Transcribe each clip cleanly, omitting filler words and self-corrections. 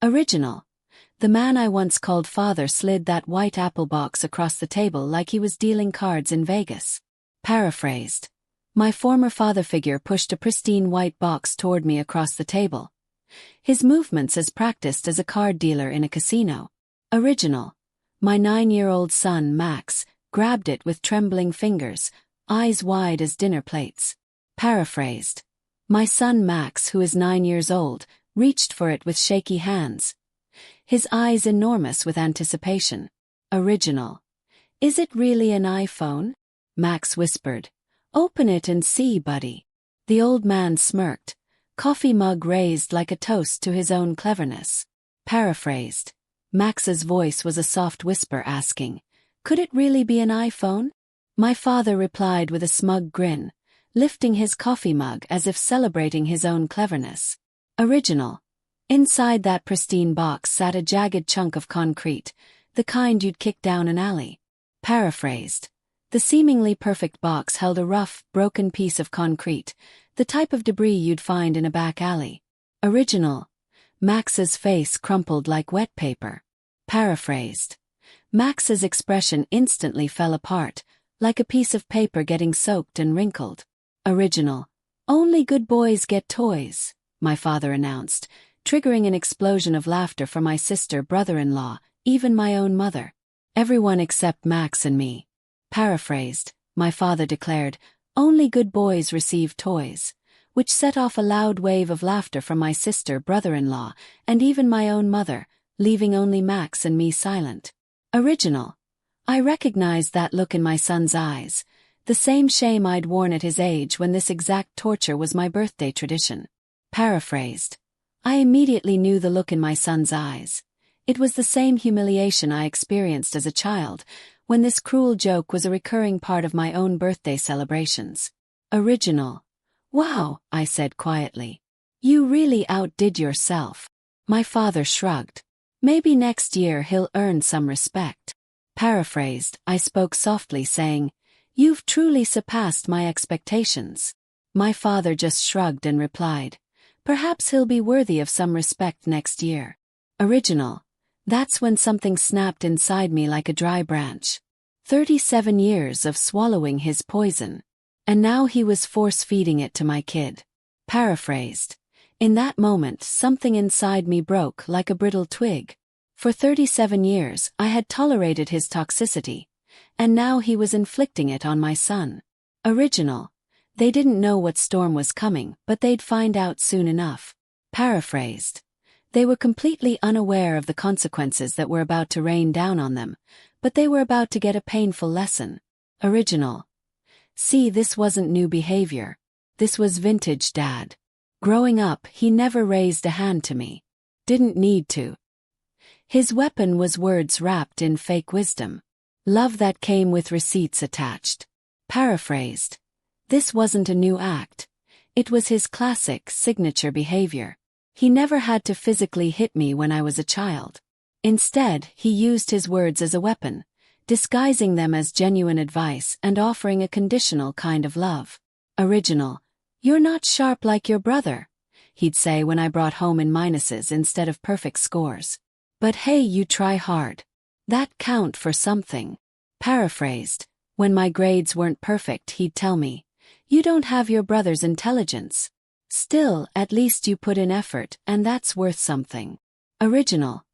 Original. The man I once called father slid that white apple box across the table like he was dealing cards in Vegas. Paraphrased. My former father figure pushed a pristine white box toward me across the table. His movements as practiced as a card dealer in a casino. Original. My 9-year-old son, Max, grabbed it with trembling fingers, eyes wide as dinner plates. Paraphrased. My son Max, who is 9 years old, reached for it with shaky hands. His eyes enormous with anticipation. Original. Is it really an iPhone? Max whispered. Open it and see, buddy. The old man smirked, coffee mug raised like a toast to his own cleverness. Paraphrased. Max's voice was a soft whisper asking, could it really be an iPhone? My father replied with a smug grin, lifting his coffee mug as if celebrating his own cleverness. Original. Inside that pristine box sat a jagged chunk of concrete, the kind you'd kick down an alley. Paraphrased. The seemingly perfect box held a rough, broken piece of concrete, the type of debris you'd find in a back alley. Original. Max's face crumpled like wet paper. Paraphrased. Max's expression instantly fell apart, like a piece of paper getting soaked and wrinkled. Original. Only good boys get toys, my father announced, triggering an explosion of laughter from my sister, brother-in-law, even my own mother. Everyone except Max and me. Paraphrased, my father declared, only good boys receive toys, which set off a loud wave of laughter from my sister, brother-in-law, and even my own mother, leaving only Max and me silent. Original. I recognized that look in my son's eyes, the same shame I'd worn at his age when this exact torture was my birthday tradition. Paraphrased. I immediately knew the look in my son's eyes. It was the same humiliation I experienced as a child, when this cruel joke was a recurring part of my own birthday celebrations. Original. Wow, I said quietly. You really outdid yourself. My father shrugged. Maybe next year he'll earn some respect. Paraphrased, I spoke softly saying, you've truly surpassed my expectations. My father just shrugged and replied, perhaps he'll be worthy of some respect next year. Original. That's when something snapped inside me like a dry branch. 37 years of swallowing his poison. And now he was force-feeding it to my kid. Paraphrased. In that moment, something inside me broke like a brittle twig. For 37 years, I had tolerated his toxicity, and now he was inflicting it on my son. Original. They didn't know what storm was coming, but they'd find out soon enough. Paraphrased. They were completely unaware of the consequences that were about to rain down on them, but they were about to get a painful lesson. Original. See, this wasn't new behavior. This was vintage Dad. Growing up, he never raised a hand to me. Didn't need to. His weapon was words wrapped in fake wisdom. Love that came with receipts attached. Paraphrased. This wasn't a new act. It was his classic, signature behavior. He never had to physically hit me when I was a child. Instead, he used his words as a weapon, disguising them as genuine advice and offering a conditional kind of love. Original. You're not sharp like your brother, he'd say when I brought home in minuses instead of perfect scores. But hey, you try hard. That count for something. Paraphrased. When my grades weren't perfect, he'd tell me, you don't have your brother's intelligence. Still, at least you put in effort, and that's worth something. Original.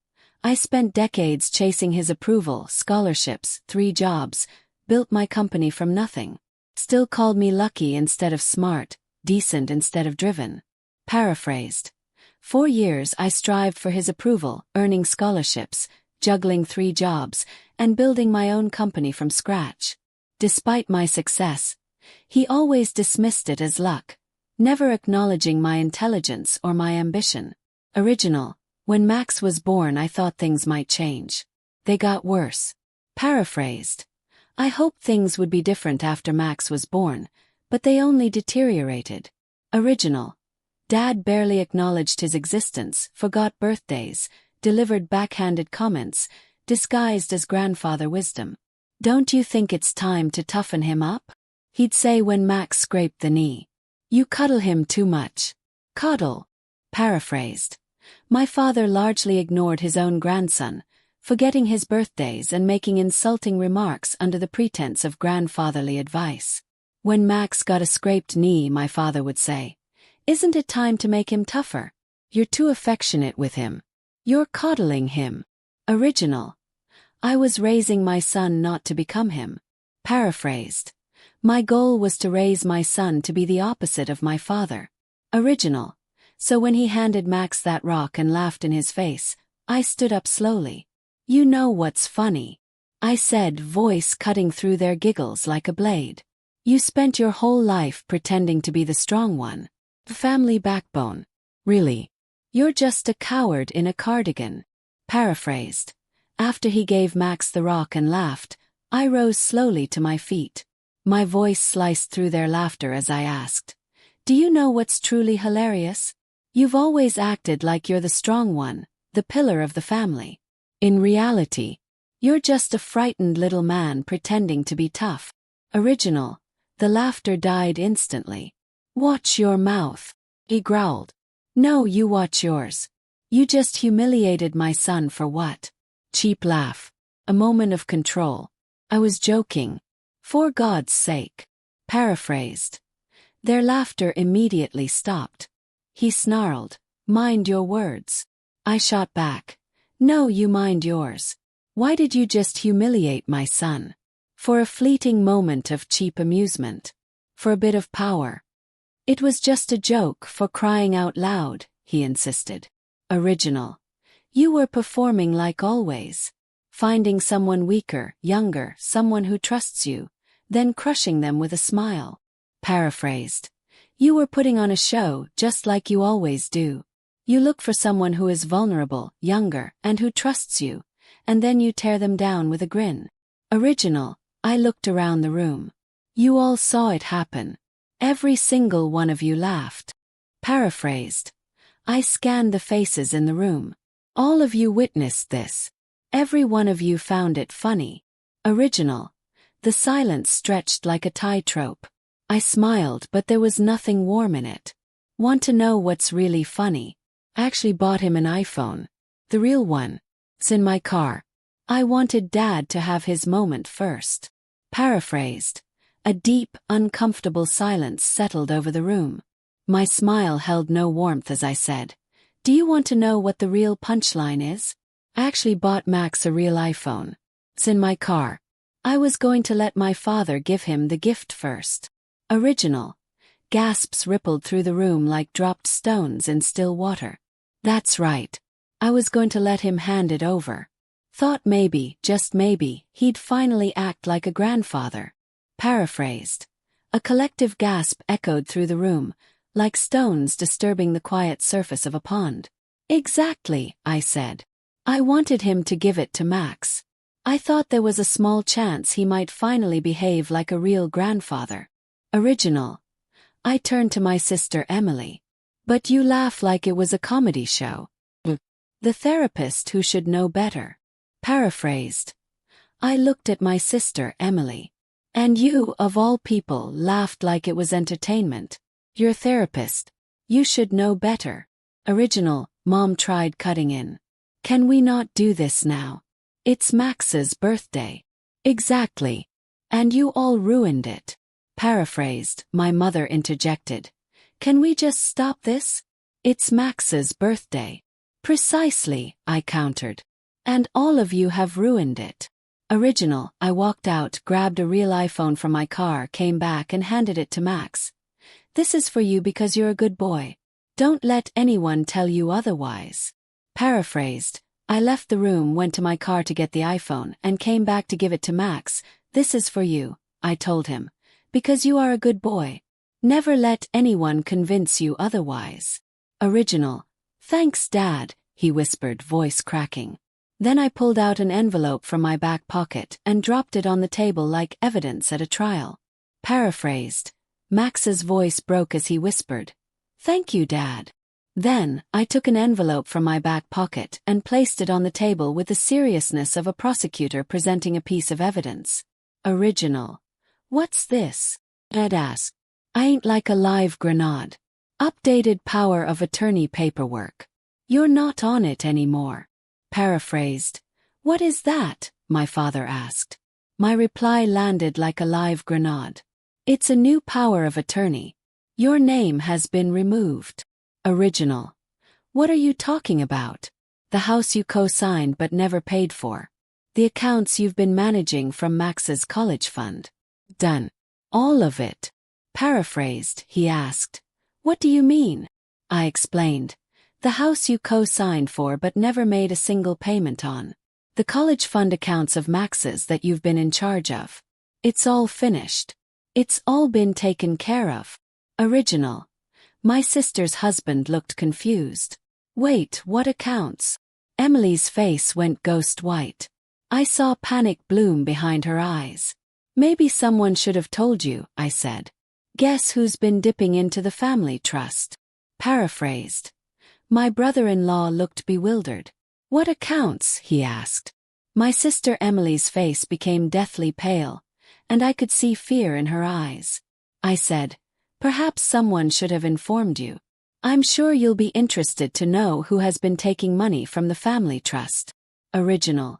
I spent decades chasing his approval, scholarships, 3 jobs, built my company from nothing. Still called me lucky instead of smart, decent instead of driven. Paraphrased. 4 years I strived for his approval, earning scholarships, juggling 3 jobs, and building my own company from scratch. Despite my success, he always dismissed it as luck, never acknowledging my intelligence or my ambition. Original. When Max was born, I thought things might change. They got worse. Paraphrased. I hoped things would be different after Max was born, but they only deteriorated. Original. Dad barely acknowledged his existence, forgot birthdays, delivered backhanded comments, disguised as grandfather wisdom. Don't you think it's time to toughen him up? He'd say when Max scraped the knee. You cuddle him too much. Coddle. Paraphrased. My father largely ignored his own grandson, forgetting his birthdays and making insulting remarks under the pretense of grandfatherly advice. When Max got a scraped knee, my father would say, "Isn't it time to make him tougher? You're too affectionate with him. You're coddling him." Original: I was raising my son not to become him. Paraphrased: my goal was to raise my son to be the opposite of my father. Original: so when he handed Max that rock and laughed in his face, I stood up slowly. "You know what's funny?" I said, voice cutting through their giggles like a blade. "You spent your whole life pretending to be the strong one. The family backbone. Really? You're just a coward in a cardigan." Paraphrased: after he gave Max the rock and laughed, I rose slowly to my feet. My voice sliced through their laughter as I asked, "Do you know what's truly hilarious? You've always acted like you're the strong one, the pillar of the family. In reality, you're just a frightened little man pretending to be tough." Original: the laughter died instantly. "Watch your mouth," he growled. "No, you watch yours. You just humiliated my son for what?" Cheap laugh. A moment of control. "I was joking. For God's sake." Paraphrased: their laughter immediately stopped. He snarled, "Mind your words." I shot back, "No, you mind yours. Why did you just humiliate my son? For a fleeting moment of cheap amusement? For a bit of power?" "It was just a joke, for crying out loud," he insisted. Original: you were performing like always. Finding someone weaker, younger, someone who trusts you, then crushing them with a smile. Paraphrased: you were putting on a show just like you always do. You look for someone who is vulnerable, younger, and who trusts you, and then you tear them down with a grin. Original: I looked around the room. You all saw it happen. Every single one of you laughed. Paraphrased: I scanned the faces in the room. All of you witnessed this. Every one of you found it funny. Original: the silence stretched like a tightrope. I smiled, but there was nothing warm in it. Want to know what's really funny? I actually bought him an iPhone. The real one. It's in my car. I wanted Dad to have his moment first. Paraphrased: a deep, uncomfortable silence settled over the room. My smile held no warmth as I said, "Do you want to know what the real punchline is? I actually bought Max a real iPhone. It's in my car. I was going to let my father give him the gift first." Original: gasps rippled through the room like dropped stones in still water. "That's right. I was going to let him hand it over. Thought maybe, just maybe, he'd finally act like a grandfather." Paraphrased: a collective gasp echoed through the room, like stones disturbing the quiet surface of a pond. "Exactly," I said. "I wanted him to give it to Max. I thought there was a small chance he might finally behave like a real grandfather." Original: I turned to my sister Emily. "But you laugh like it was a comedy show. The therapist who should know better." Paraphrased: I looked at my sister Emily. "And you, of all people, laughed like it was entertainment. You're a therapist. You should know better." Original: Mom tried cutting in. "Can we not do this now? It's Max's birthday." "Exactly. And you all ruined it." Paraphrased: my mother interjected. "Can we just stop this? It's Max's birthday." "Precisely," I countered. "And all of you have ruined it." Original: I walked out, grabbed a real iPhone from my car, came back and handed it to Max. "This is for you because you're a good boy. Don't let anyone tell you otherwise." Paraphrased: I left the room, went to my car to get the iPhone, and came back to give it to Max. "This is for you," I told him, "because you are a good boy. Never let anyone convince you otherwise." Original: "Thanks, Dad," he whispered, voice cracking. Then I pulled out an envelope from my back pocket and dropped it on the table like evidence at a trial. Paraphrased: Max's voice broke as he whispered, "Thank you, Dad." Then, I took an envelope from my back pocket and placed it on the table with the seriousness of a prosecutor presenting a piece of evidence. Original: "What's this?" Ed asked. "I ain't like a live grenade. Updated power of attorney paperwork. You're not on it anymore. Paraphrased. What is that? My father asked. My reply landed like a live grenade. It's a new power of attorney. Your name has been removed. Original. What are you talking about? The house you co-signed but never paid for. The accounts you've been managing from Max's college fund. Done. All of it. Paraphrased, he asked. What do you mean? I explained. The house you co-signed for but never made a single payment on. The college fund accounts of Max's that you've been in charge of. It's all finished. It's all been taken care of. Original. My sister's husband looked confused. Wait, what accounts? Emily's face went ghost white. I saw panic bloom behind her eyes. Maybe someone should have told you, I said. Guess who's been dipping into the family trust? Paraphrased. My brother-in-law looked bewildered. What accounts? He asked. My sister Emily's face became deathly pale, and I could see fear in her eyes. I said, perhaps someone should have informed you. I'm sure you'll be interested to know who has been taking money from the family trust. Original.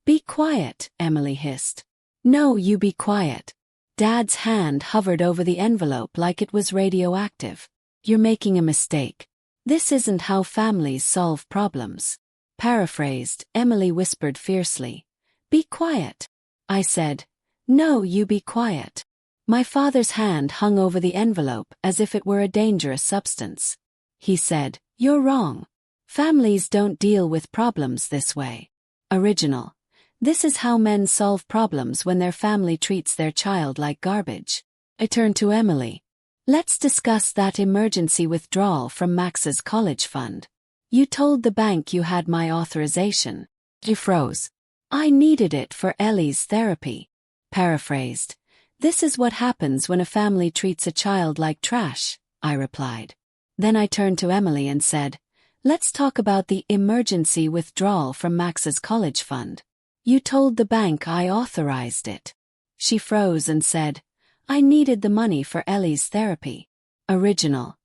Be quiet, Emily hissed. No, you be quiet. Dad's hand hovered over the envelope like it was radioactive. You're making a mistake. This isn't how families solve problems. Paraphrased, Emily whispered fiercely. Be quiet. I said. No, you be quiet. My father's hand hung over the envelope as if it were a dangerous substance. He said, You're wrong. Families don't deal with problems this way. Original. This is how men solve problems when their family treats their child like garbage. I turned to Emily. Let's discuss that emergency withdrawal from Max's college fund. You told the bank you had my authorization. She froze. I needed it for Ellie's therapy. Paraphrased. This is what happens when a family treats a child like trash, I replied. Then I turned to Emily and said, Let's talk about the emergency withdrawal from Max's college fund. You told the bank I authorized it. She froze and said, I needed the money for Ellie's therapy. Original.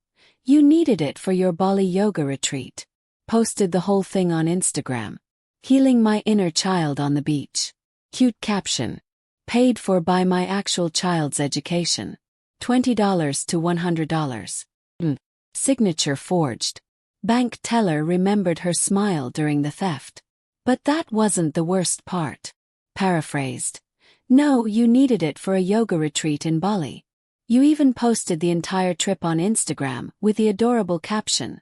You needed it for your Bali yoga retreat. Posted the whole thing on Instagram. Healing my inner child on the beach. Cute caption. Paid for by my actual child's education. $20 to $100. Signature forged. Bank teller remembered her smile during the theft. But that wasn't the worst part. Paraphrased. No, you needed it for a yoga retreat in Bali. You even posted the entire trip on Instagram with the adorable caption.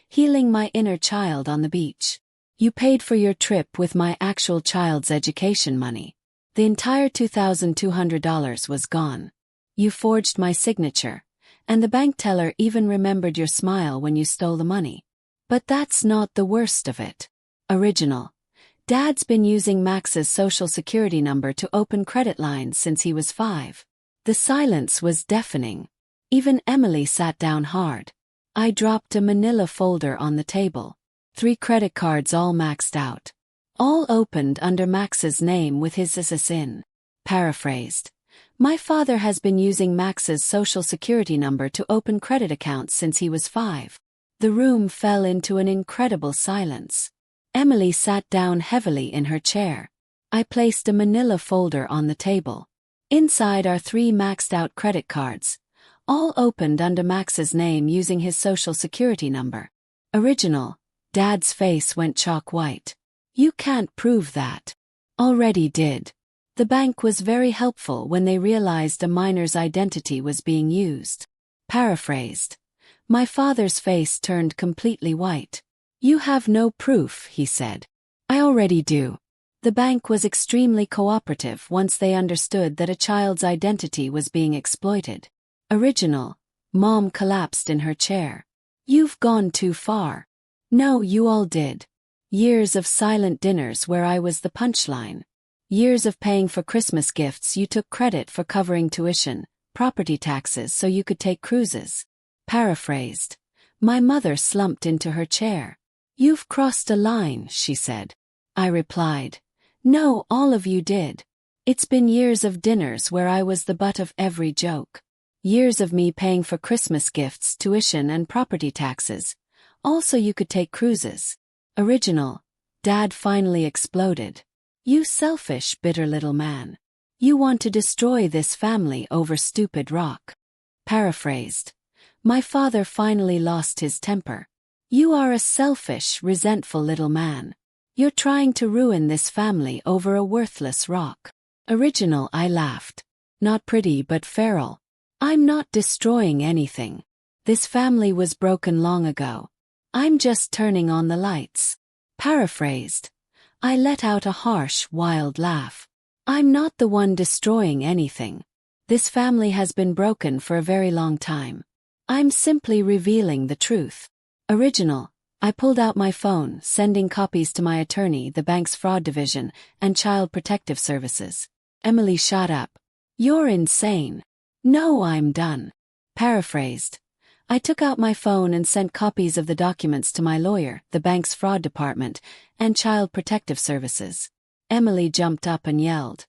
Healing my inner child on the beach. You paid for your trip with my actual child's education money. The entire $2,200 was gone. You forged my signature, and the bank teller even remembered your smile when you stole the money. But that's not the worst of it. Original. Dad's been using Max's social security number to open credit lines since he was 5. The silence was deafening. Even Emily sat down hard. I dropped a manila folder on the table. 3 credit cards all maxed out. All opened under Max's name with his SSN. Paraphrased. My father has been using Max's social security number to open credit accounts since he was 5. The room fell into an incredible silence. Emily sat down heavily in her chair. I placed a manila folder on the table. Inside are 3 maxed-out credit cards, all opened under Max's name using his social security number. Original. Dad's face went chalk white. You can't prove that. Already did. The bank was very helpful when they realized a minor's identity was being used. Paraphrased. My father's face turned completely white. You have no proof, he said. I already do. The bank was extremely cooperative once they understood that a child's identity was being exploited. Original. Mom collapsed in her chair. You've gone too far. No, you all did. Years of silent dinners where I was the punchline. Years of paying for Christmas gifts you took credit for covering tuition, property taxes so you could take cruises. Paraphrased. My mother slumped into her chair. You've crossed a line, she said. I replied. No, all of you did. It's been years of dinners where I was the butt of every joke. Years of me paying for Christmas gifts, tuition and property taxes, Also, you could take cruises. Original. Dad finally exploded. You selfish, bitter little man. You want to destroy this family over stupid rock. Paraphrased. My father finally lost his temper. You are a selfish, resentful little man. You're trying to ruin this family over a worthless rock. Original. I laughed. Not pretty but feral. I'm not destroying anything. This family was broken long ago. I'm just turning on the lights. Paraphrased. I let out a harsh, wild laugh. I'm not the one destroying anything. This family has been broken for a very long time. I'm simply revealing the truth. Original. I pulled out my phone, sending copies to my attorney, the bank's fraud division, and Child Protective Services. Emily shot up. You're insane. No, I'm done. Paraphrased. I took out my phone and sent copies of the documents to my lawyer, the bank's fraud department, and Child Protective Services. Emily jumped up and yelled.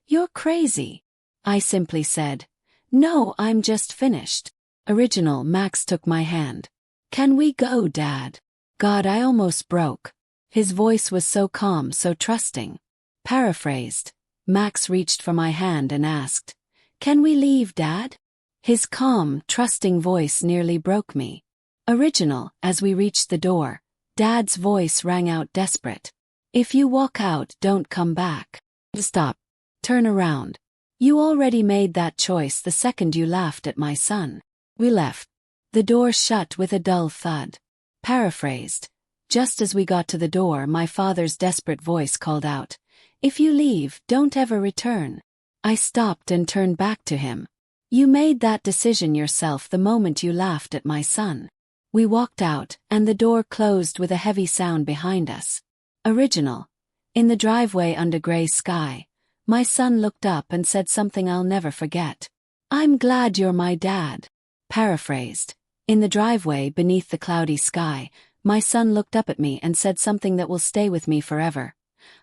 You're crazy. I simply said, no, I'm just finished. Original. Max took my hand. Can we go, Dad? God, I almost broke. His voice was so calm, so trusting. Paraphrased. Max reached for my hand and asked, Can we leave, Dad? His calm, trusting voice nearly broke me. Original. As we reached the door, Dad's voice rang out desperate. If you walk out, don't come back. Stop. Turn around. You already made that choice the second you laughed at my son. We left. The door shut with a dull thud. Paraphrased. Just as we got to the door, my father's desperate voice called out, If you leave, don't ever return. I stopped and turned back to him. You made that decision yourself the moment you laughed at my son. We walked out, and the door closed with a heavy sound behind us. Original. In the driveway under gray sky, my son looked up and said something I'll never forget. I'm glad you're my dad. Paraphrased. In the driveway beneath the cloudy sky, my son looked up at me and said something that will stay with me forever.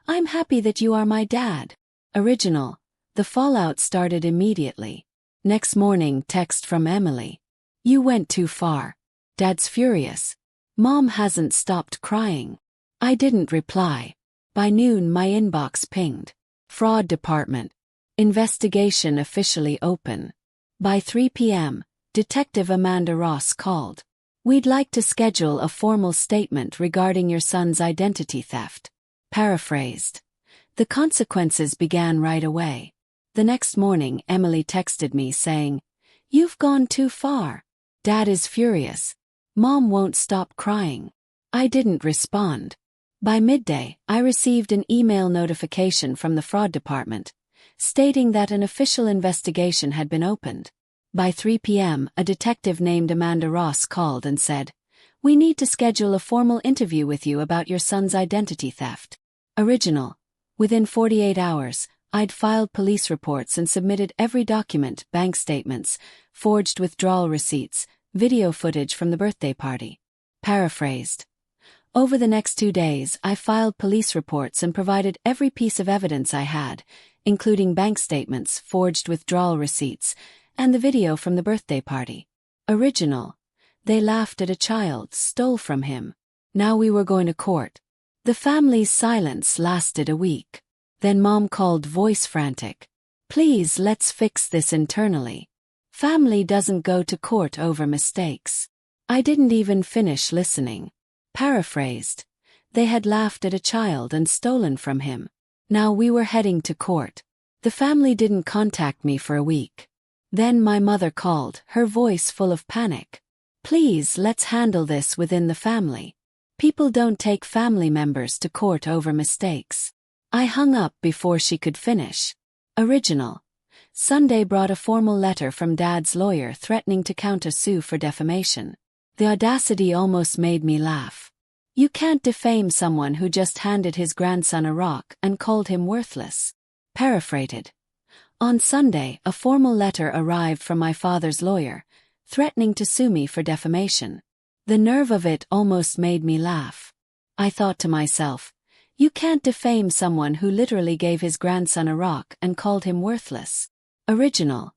I'm happy that you are my dad. Original. The fallout started immediately. Next morning, text from Emily. You went too far. Dad's furious. Mom hasn't stopped crying. I didn't reply. By noon, my inbox pinged. Fraud Department. Investigation officially open. By 3 p.m., Detective Amanda Ross called. We'd like to schedule a formal statement regarding your son's identity theft. Paraphrased. The consequences began right away. The next morning, Emily texted me saying, You've gone too far. Dad is furious. Mom won't stop crying. I didn't respond. By midday, I received an email notification from the fraud department, stating that an official investigation had been opened. By 3 p.m., a detective named Amanda Ross called and said, We need to schedule a formal interview with you about your son's identity theft. Original. Within 48 hours, I'd filed police reports and submitted every document, bank statements, forged withdrawal receipts, video footage from the birthday party. Paraphrased. Over the next 2 days, I filed police reports and provided every piece of evidence I had, including bank statements, forged withdrawal receipts, and the video from the birthday party. Original. They laughed at a child, stole from him. Now we were going to court. The family's silence lasted a week. Then Mom called, voice frantic. Please, let's fix this internally. Family doesn't go to court over mistakes. I didn't even finish listening. Paraphrased. They had laughed at a child and stolen from him. Now we were heading to court. The family didn't contact me for a week. Then my mother called, her voice full of panic. Please, let's handle this within the family. People don't take family members to court over mistakes. I hung up before she could finish. Original. Sunday brought a formal letter from Dad's lawyer threatening to counter-sue for defamation. The audacity almost made me laugh. You can't defame someone who just handed his grandson a rock and called him worthless. Paraphrased. On Sunday, a formal letter arrived from my father's lawyer, threatening to sue me for defamation. The nerve of it almost made me laugh. I thought to myself, you can't defame someone who literally gave his grandson a rock and called him worthless. Original.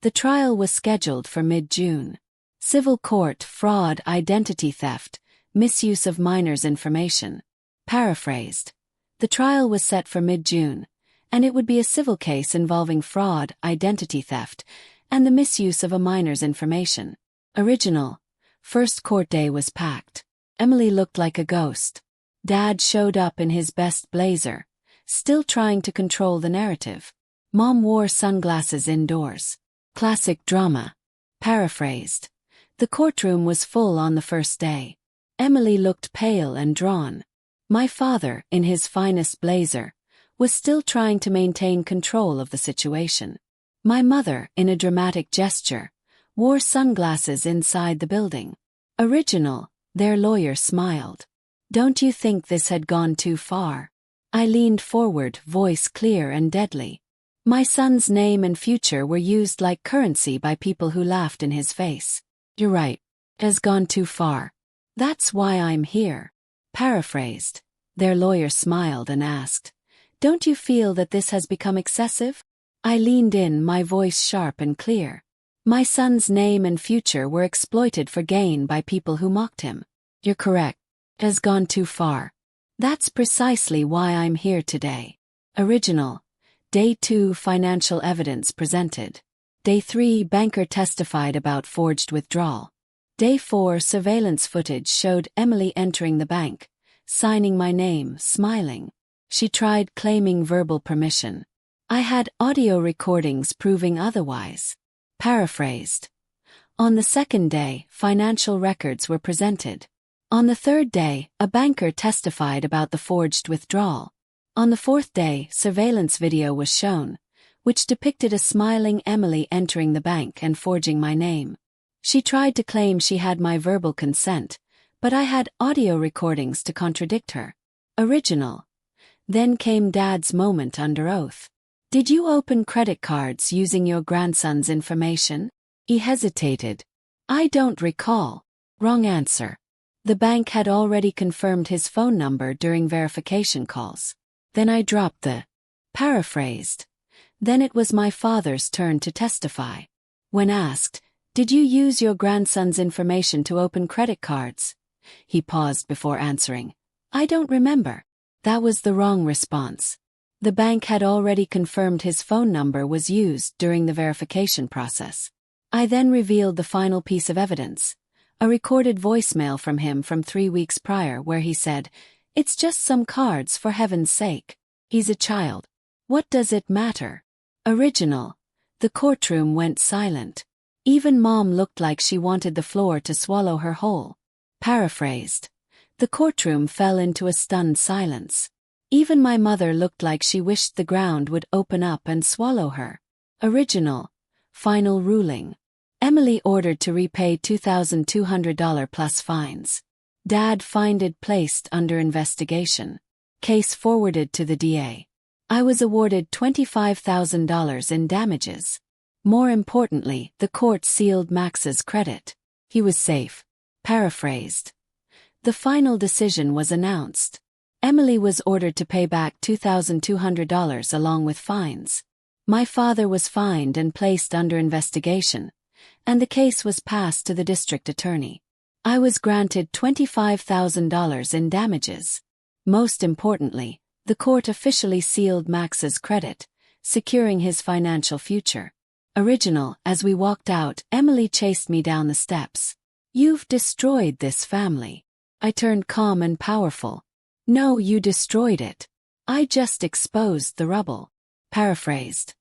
The trial was scheduled for mid-June. Civil court, fraud, identity theft. misuse of minors' information. Paraphrased. The trial was set for mid-June, and it would be a civil case involving fraud, identity theft, and the misuse of a minor's information. Original. First court day was packed. Emily looked like a ghost. Dad showed up in his best blazer, still trying to control the narrative. Mom wore sunglasses indoors. Classic drama. Paraphrased. The courtroom was full on the first day. Emily looked pale and drawn. My father, in his finest blazer, was still trying to maintain control of the situation. My mother, in a dramatic gesture, wore sunglasses inside the building. Original. Their lawyer smiled. Don't you think this had gone too far? I leaned forward, voice clear and deadly. My son's name and future were used like currency by people who laughed in his face. You're right. It has gone too far. That's why I'm here. Paraphrased. Their lawyer smiled and asked, don't you feel that this has become excessive? I leaned in, my voice sharp and clear. My son's name and future were exploited for gain by people who mocked him. You're correct. It has gone too far. That's precisely why I'm here today. Original. Day 2 financial evidence presented. Day 3 banker testified about forged withdrawal. Day 4 surveillance footage showed Emily entering the bank, signing my name, smiling. She tried claiming verbal permission. I had audio recordings proving otherwise. Paraphrased. On the second day, financial records were presented. On the third day, a banker testified about the forged withdrawal. On the fourth day, surveillance video was shown, which depicted a smiling Emily entering the bank and forging my name. She tried to claim she had my verbal consent, but I had audio recordings to contradict her. Original. Then came Dad's moment under oath. Did you open credit cards using your grandson's information? He hesitated. I don't recall. Wrong answer. The bank had already confirmed his phone number during verification calls. Then I dropped the. Paraphrased. Then it was my father's turn to testify. When asked, did you use your grandson's information to open credit cards? He paused before answering. I don't remember. That was the wrong response. The bank had already confirmed his phone number was used during the verification process. I then revealed the final piece of evidence, a recorded voicemail from him from 3 weeks prior where he said, it's just some cards for heaven's sake. He's a child. What does it matter? Original. The courtroom went silent. Even Mom looked like she wanted the floor to swallow her whole. Paraphrased. The courtroom fell into a stunned silence. Even my mother looked like she wished the ground would open up and swallow her. Original. Final ruling. Emily ordered to repay $2,200 plus fines. Dad fined placed under investigation. Case forwarded to the DA. I was awarded $25,000 in damages. More importantly, the court sealed Max's credit. He was safe. Paraphrased. The final decision was announced. Emily was ordered to pay back $2,200 along with fines. My father was fined and placed under investigation, and the case was passed to the district attorney. I was granted $25,000 in damages. Most importantly, the court officially sealed Max's credit, securing his financial future. Original. As we walked out, Emily chased me down the steps. You've destroyed this family. I turned calm and powerful. No, you destroyed it. I just exposed the rubble. Paraphrased.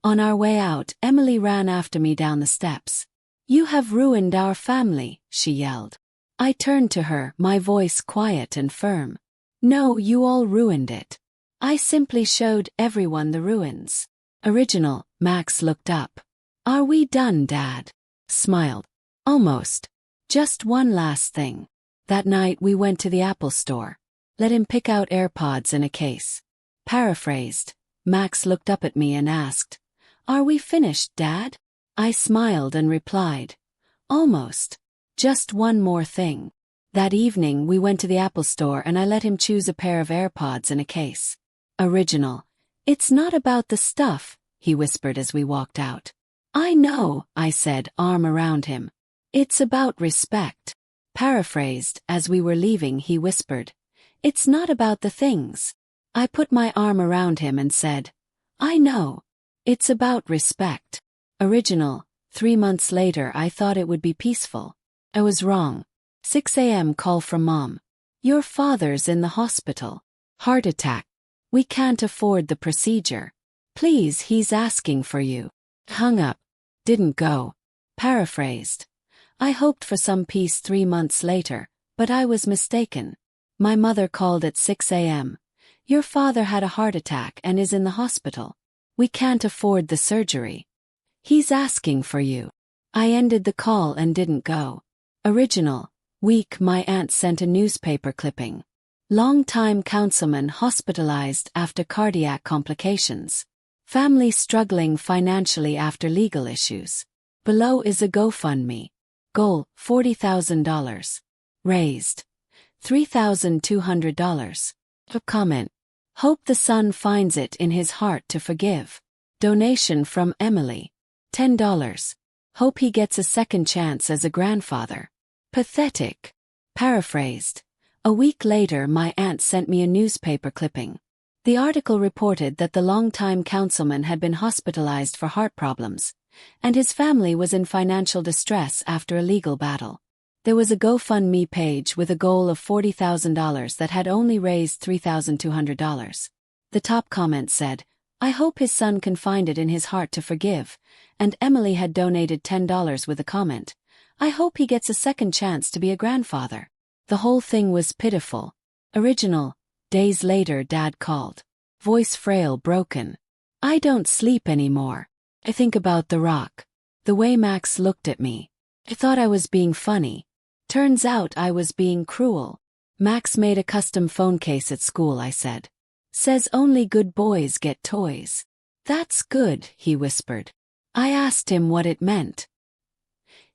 On our way out, Emily ran after me down the steps. You have ruined our family, she yelled. I turned to her, my voice quiet and firm. No, you all ruined it. I simply showed everyone the ruins. Original. Max looked up. Are we done, Dad? Smiled. Almost. Just one last thing. That night we went to the Apple store. Let him pick out AirPods in a case. Paraphrased. Max looked up at me and asked, Are we finished, Dad? I smiled and replied, Almost. Just one more thing. That evening we went to the Apple store and I let him choose a pair of AirPods in a case. Original. It's not about the stuff, he whispered as we walked out. I know, I said, arm around him. It's about respect. Paraphrased, as we were leaving, he whispered, "It's not about the things." I put my arm around him and said, "I know. It's about respect." Original. 3 months later, I thought it would be peaceful. I was wrong. 6 a.m. call from mom. "Your father's in the hospital. Heart attack. We can't afford the procedure. Please, he's asking for you." Hung up. Didn't go. Paraphrased. I hoped for some peace 3 months later, but I was mistaken. My mother called at 6 a.m. "Your father had a heart attack and is in the hospital. We can't afford the surgery. He's asking for you." I ended the call and didn't go. Original. Week, my aunt sent a newspaper clipping. Long-time councilman hospitalized after cardiac complications. Family struggling financially after legal issues. Below is a GoFundMe. Goal, $40,000. Raised, $3,200. A comment. Hope the son finds it in his heart to forgive. Donation from Emily. $10. Hope he gets a second chance as a grandfather. Pathetic. Paraphrased. A week later, my aunt sent me a newspaper clipping. The article reported that the longtime councilman had been hospitalized for heart problems, and his family was in financial distress after a legal battle. There was a GoFundMe page with a goal of $40,000 that had only raised $3,200. The top comment said, "I hope his son can find it in his heart to forgive," and Emily had donated $10 with a comment, "I hope he gets a second chance to be a grandfather." The whole thing was pitiful. Original. Days later, Dad called. Voice frail, broken. "I don't sleep anymore. I think about the rock. The way Max looked at me. I thought I was being funny. Turns out I was being cruel. Max made a custom phone case at school," I said. "Says only good boys get toys." "That's good," he whispered. I asked him what it meant.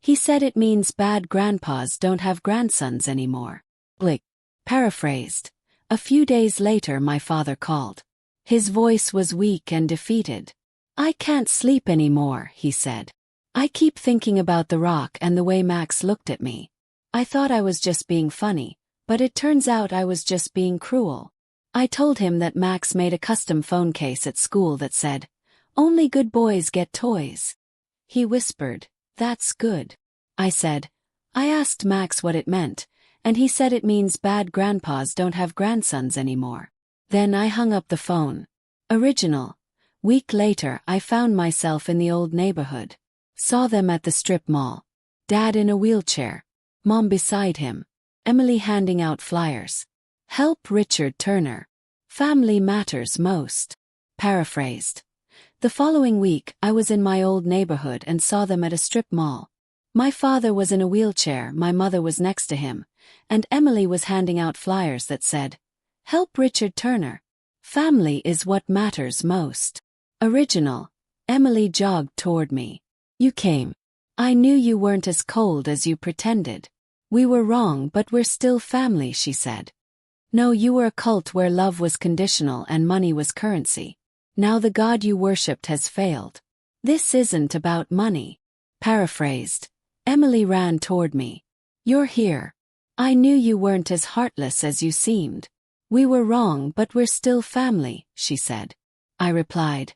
He said it means bad grandpas don't have grandsons anymore. Blick. Paraphrased. A few days later, my father called. His voice was weak and defeated. "I can't sleep anymore," he said. "I keep thinking about the rock and the way Max looked at me. I thought I was just being funny, but it turns out I was just being cruel." I told him that Max made a custom phone case at school that said, "Only good boys get toys." He whispered, "That's good." I said, "I asked Max what it meant, and he said it means bad grandpas don't have grandsons anymore." Then I hung up the phone. Original. Week later, I found myself in the old neighborhood. Saw them at the strip mall. Dad in a wheelchair. Mom beside him. Emily handing out flyers. "Help Richard Turner. Family matters most." Paraphrased. The following week, I was in my old neighborhood and saw them at a strip mall. My father was in a wheelchair, my mother was next to him, and Emily was handing out flyers that said, "Help Richard Turner. Family is what matters most." Original. Emily jogged toward me. "You came. I knew you weren't as cold as you pretended. We were wrong, but we're still family," she said. "No, you were a cult where love was conditional and money was currency. Now the God you worshipped has failed. This isn't about money." Paraphrased. Emily ran toward me. "You're here. I knew you weren't as heartless as you seemed. We were wrong, but we're still family," she said. I replied,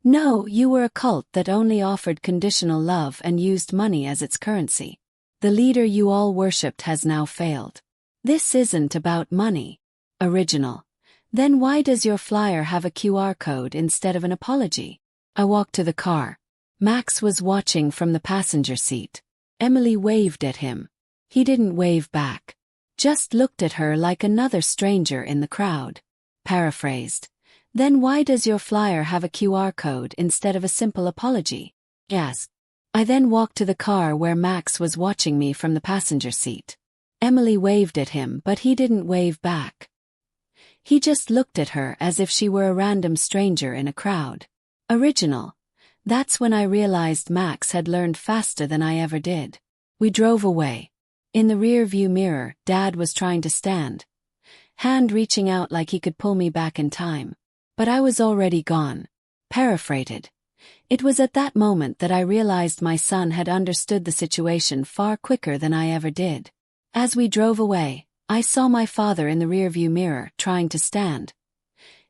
"No, you were a cult that only offered conditional love and used money as its currency. The leader you all worshipped has now failed. This isn't about money." Original. Then why does your flyer have a QR code instead of an apology? I walked to the car. Max was watching from the passenger seat. Emily waved at him. He didn't wave back. Just looked at her like another stranger in the crowd. Paraphrased. Then why does your flyer have a QR code instead of a simple apology? Yes. I then walked to the car where Max was watching me from the passenger seat. Emily waved at him, but he didn't wave back. He just looked at her as if she were a random stranger in a crowd. Original. That's when I realized Max had learned faster than I ever did. We drove away. In the rear-view mirror, Dad was trying to stand, hand reaching out like he could pull me back in time. But I was already gone. Paraphrased. It was at that moment that I realized my son had understood the situation far quicker than I ever did. As we drove away, I saw my father in the rearview mirror, trying to stand,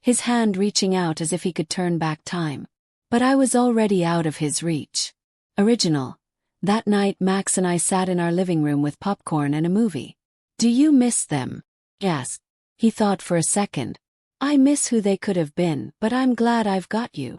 his hand reaching out as if he could turn back time. But I was already out of his reach. Original. That night Max and I sat in our living room with popcorn and a movie. Do you miss them? Yes. He thought for a second. I miss who they could have been, but I'm glad I've got you.